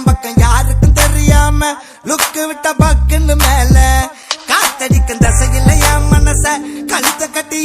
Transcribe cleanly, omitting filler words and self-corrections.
அக்கம் பக்கம் யாருக்கும் தெரியாம லுக்கு விட்ட பக்குன்னு மேல காத்தடிக்கும் தசையில் என் மனச கழுத்த கட்டி